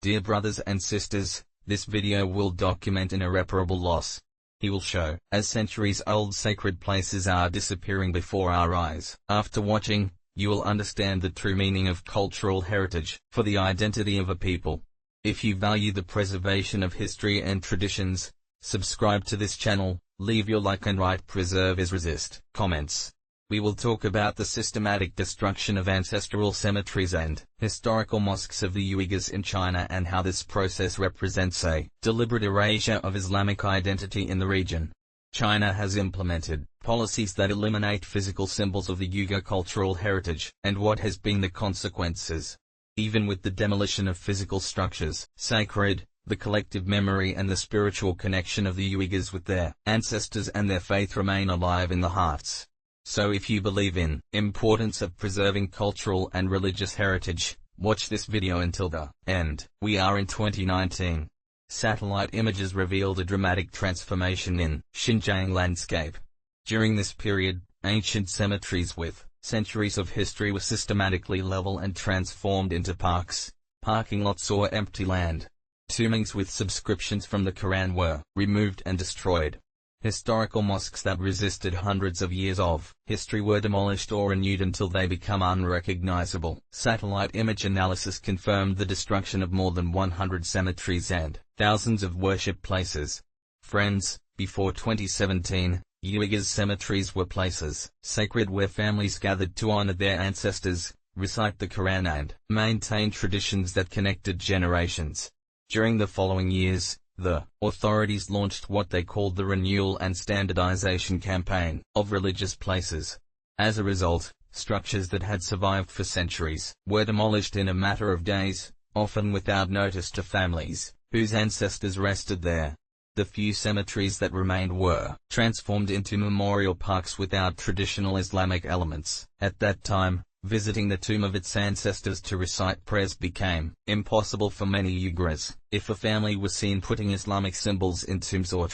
Dear brothers and sisters, this video will document an irreparable loss. He will show, as centuries-old sacred places are disappearing before our eyes. After watching, you will understand the true meaning of cultural heritage, for the identity of a people. If you value the preservation of history and traditions, subscribe to this channel, leave your like and write preserve is resist comments. We will talk about the systematic destruction of ancestral cemeteries and historical mosques of the Uyghurs in China and how this process represents a deliberate erasure of Islamic identity in the region. China has implemented policies that eliminate physical symbols of the Uyghur cultural heritage, and what has been the consequences. Even with the demolition of physical structures, sacred, the collective memory and the spiritual connection of the Uyghurs with their ancestors and their faith remain alive in the hearts. So if you believe in importance of preserving cultural and religious heritage, watch this video until the end. We are in 2019. Satellite images revealed a dramatic transformation in Xinjiang landscape. During this period, ancient cemeteries with centuries of history were systematically leveled and transformed into parks, parking lots or empty land. Tombings with subscriptions from the Qur'an were removed and destroyed. Historical mosques that resisted hundreds of years of history were demolished or renewed until they become unrecognizable. Satellite image analysis confirmed the destruction of more than 100 cemeteries and thousands of worship places. Friends, before 2017, Uyghurs' cemeteries were places sacred where families gathered to honor their ancestors, recite the Qur'an and maintain traditions that connected generations. During the following years, the authorities launched what they called the Renewal and Standardization Campaign of religious places. As a result, structures that had survived for centuries were demolished in a matter of days, often without notice to families whose ancestors rested there. The few cemeteries that remained were transformed into memorial parks without traditional Islamic elements. At that time, visiting the tomb of its ancestors to recite prayers became impossible for many Uyghurs. If a family was seen putting Islamic symbols in tombs or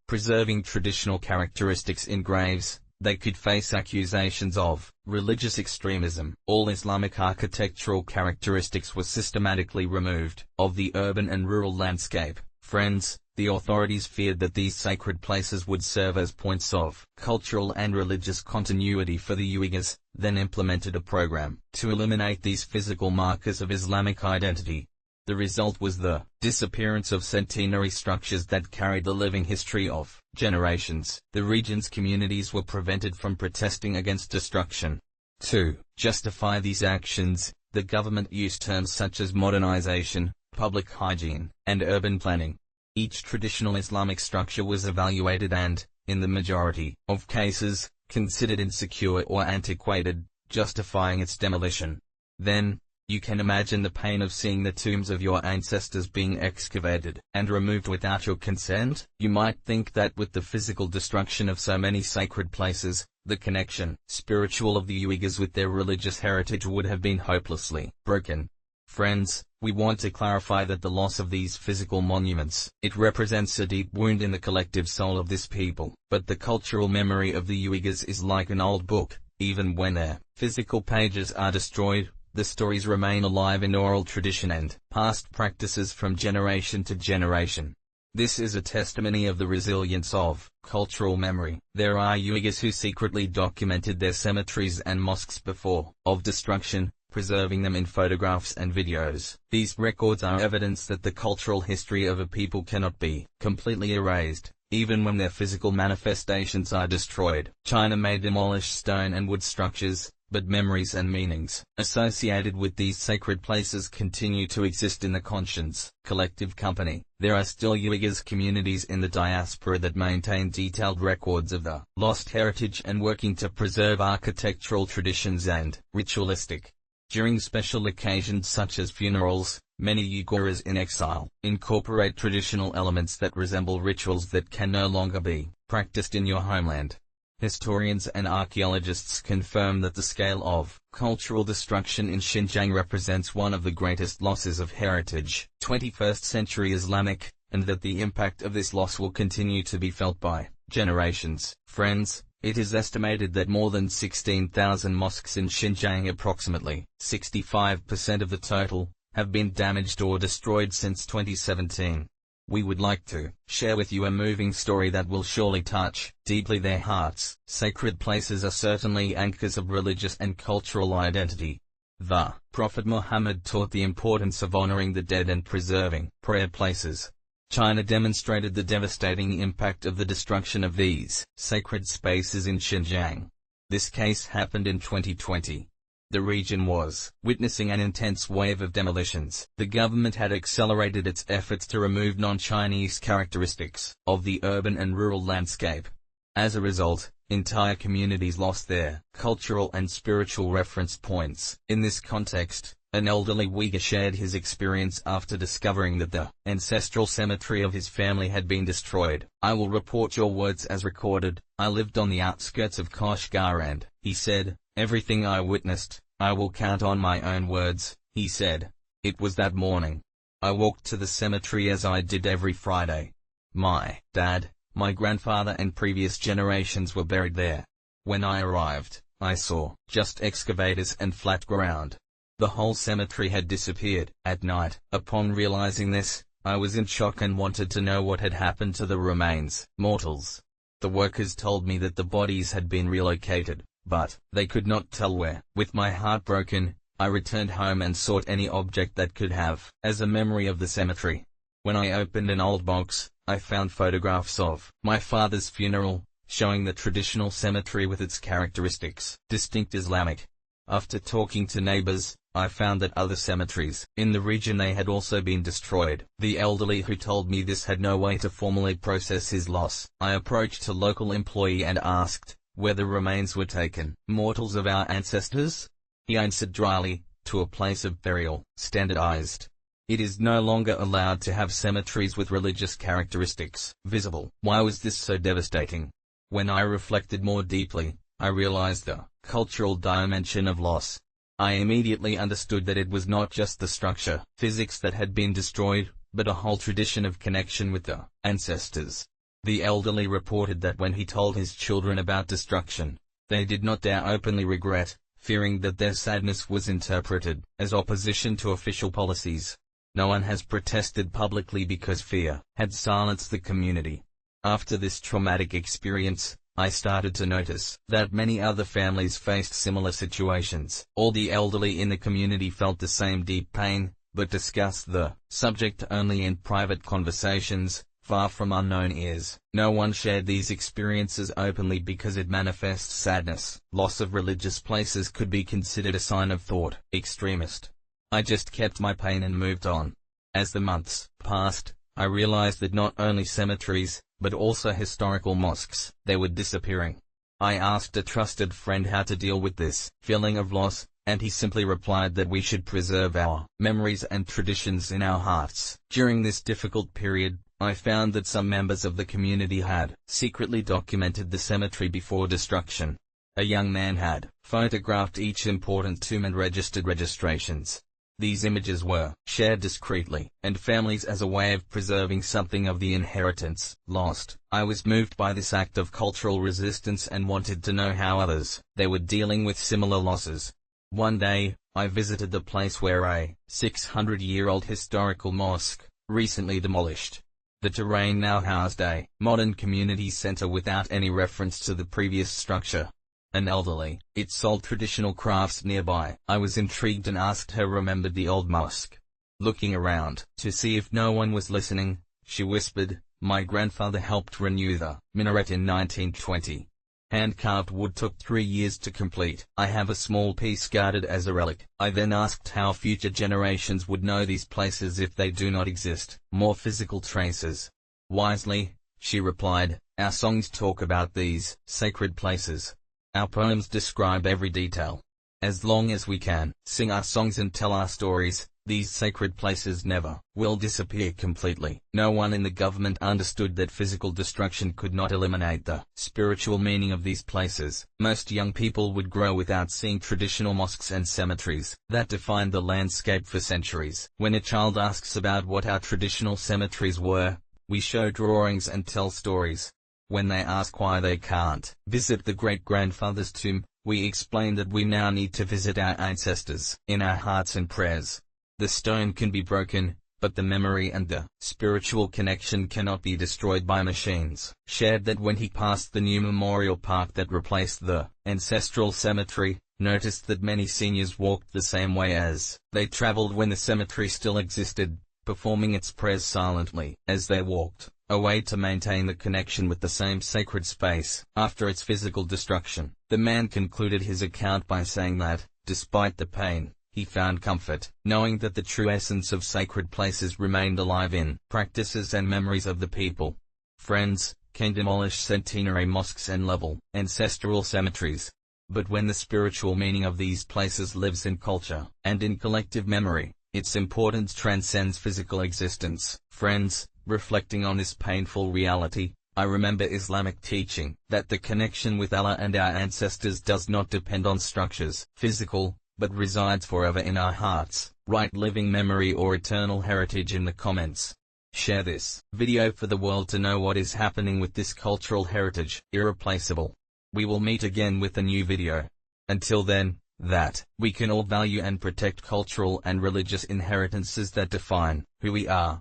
preserving traditional characteristics in graves, they could face accusations of religious extremism. All Islamic architectural characteristics were systematically removed of the urban and rural landscape. Friends, the authorities feared that these sacred places would serve as points of cultural and religious continuity for the Uyghurs, then implemented a program to eliminate these physical markers of Islamic identity. The result was the disappearance of centenary structures that carried the living history of generations. The region's communities were prevented from protesting against destruction. To justify these actions, the government used terms such as modernization, public hygiene, and urban planning. Each traditional Islamic structure was evaluated and, in the majority of cases, considered insecure or antiquated, justifying its demolition. Then, you can imagine the pain of seeing the tombs of your ancestors being excavated and removed without your consent. You might think that with the physical destruction of so many sacred places, the connection spiritual of the Uyghurs with their religious heritage would have been hopelessly broken. Friends, we want to clarify that the loss of these physical monuments, it represents a deep wound in the collective soul of this people. But the cultural memory of the Uyghurs is like an old book. Even when their physical pages are destroyed, the stories remain alive in oral tradition and past practices from generation to generation. This is a testimony of the resilience of cultural memory. There are Uyghurs who secretly documented their cemeteries and mosques before of destruction, preserving them in photographs and videos. These records are evidence that the cultural history of a people cannot be completely erased, even when their physical manifestations are destroyed. China may demolish stone and wood structures, but memories and meanings associated with these sacred places continue to exist in the conscience. Collective company. There are still Uyghurs communities in the diaspora that maintain detailed records of the lost heritage and working to preserve architectural traditions and ritualistic. During special occasions such as funerals, many Uyghurs in exile incorporate traditional elements that resemble rituals that can no longer be practiced in your homeland. Historians and archaeologists confirm that the scale of cultural destruction in Xinjiang represents one of the greatest losses of heritage, 21st century Islamic, and that the impact of this loss will continue to be felt by generations. Friends, it is estimated that more than 16,000 mosques in Xinjiang, approximately 65% of the total, have been damaged or destroyed since 2017. We would like to share with you a moving story that will surely touch deeply their hearts. Sacred places are certainly anchors of religious and cultural identity. The Prophet Muhammad taught the importance of honoring the dead and preserving prayer places. China demonstrated the devastating impact of the destruction of these sacred spaces in Xinjiang. This case happened in 2020. The region was witnessing an intense wave of demolitions. The government had accelerated its efforts to remove non-Chinese characteristics of the urban and rural landscape. As a result, entire communities lost their cultural and spiritual reference points. In this context, an elderly Uyghur shared his experience after discovering that the ancestral cemetery of his family had been destroyed. "I will report your words as recorded. I lived on the outskirts of Kashgar and," he said, "everything I witnessed, I will count on my own words," he said. "It was that morning. I walked to the cemetery as I did every Friday. My dad, my grandfather and previous generations were buried there. When I arrived, I saw just excavators and flat ground. The whole cemetery had disappeared." At night, upon realizing this, I was in shock and wanted to know what had happened to the remains. Mortals. The workers told me that the bodies had been relocated, but they could not tell where. With my heart broken, I returned home and sought any object that could have as a memory of the cemetery. When I opened an old box, I found photographs of my father's funeral, showing the traditional cemetery with its characteristics, distinct Islamic. After talking to neighbors, I found that other cemeteries in the region they had also been destroyed. The elderly who told me this had no way to formally process his loss. I approached a local employee and asked where the remains were taken. "Mortals of our ancestors?" he answered dryly, "to a place of burial, standardized. It is no longer allowed to have cemeteries with religious characteristics visible." Why was this so devastating? When I reflected more deeply, I realized the cultural dimension of loss. I immediately understood that it was not just the structure, physics that had been destroyed, but a whole tradition of connection with the ancestors. The elderly reported that when he told his children about destruction, they did not dare openly regret, fearing that their sadness was interpreted as opposition to official policies. No one has protested publicly because fear had silenced the community. After this traumatic experience, I started to notice that many other families faced similar situations. All the elderly in the community felt the same deep pain, but discussed the subject only in private conversations, far from unknown ears. No one shared these experiences openly because it manifests sadness. Loss of religious places could be considered a sign of thought extremist. I just kept my pain and moved on. As the months passed, I realized that not only cemeteries, but also historical mosques, they were disappearing. I asked a trusted friend how to deal with this feeling of loss, and he simply replied that we should preserve our memories and traditions in our hearts. During this difficult period, I found that some members of the community had secretly documented the cemetery before destruction. A young man had photographed each important tomb and registered registrations. These images were shared discreetly, and families as a way of preserving something of the inheritance lost. I was moved by this act of cultural resistance and wanted to know how others they were dealing with similar losses. One day, I visited the place where a 600-year-old historical mosque, recently demolished. The terrain now housed a modern community center without any reference to the previous structure. An elderly, it sold traditional crafts nearby. I was intrigued and asked her remembered the old mosque. Looking around to see if no one was listening, she whispered, "My grandfather helped renew the minaret in 1920. Hand-carved wood took 3 years to complete. I have a small piece guarded as a relic." I then asked how future generations would know these places if they do not exist. "More physical traces." Wisely, she replied, "Our songs talk about these sacred places. Our poems describe every detail. As long as we can sing our songs and tell our stories, these sacred places never will disappear completely." No one in the government understood that physical destruction could not eliminate the spiritual meaning of these places. Most young people would grow without seeing traditional mosques and cemeteries that defined the landscape for centuries. When a child asks about what our traditional cemeteries were, we show drawings and tell stories. When they ask why they can't visit the great-grandfather's tomb, we explain that we now need to visit our ancestors in our hearts and prayers. The stone can be broken, but the memory and the spiritual connection cannot be destroyed by machines. Shared that when he passed the new memorial park that replaced the ancestral cemetery, noticed that many seniors walked the same way as they traveled when the cemetery still existed, performing its prayers silently as they walked, a way to maintain the connection with the same sacred space after its physical destruction. The man concluded his account by saying that, despite the pain, he found comfort, knowing that the true essence of sacred places remained alive in practices and memories of the people. Friends can demolish centenary mosques and level ancestral cemeteries. But when the spiritual meaning of these places lives in culture and in collective memory, its importance transcends physical existence. Friends, reflecting on this painful reality, I remember Islamic teaching that the connection with Allah and our ancestors does not depend on structures, physical, but resides forever in our hearts. Write living memory or eternal heritage in the comments. Share this video for the world to know what is happening with this cultural heritage, irreplaceable. We will meet again with a new video. Until then, that we can all value and protect cultural and religious inheritances that define who we are.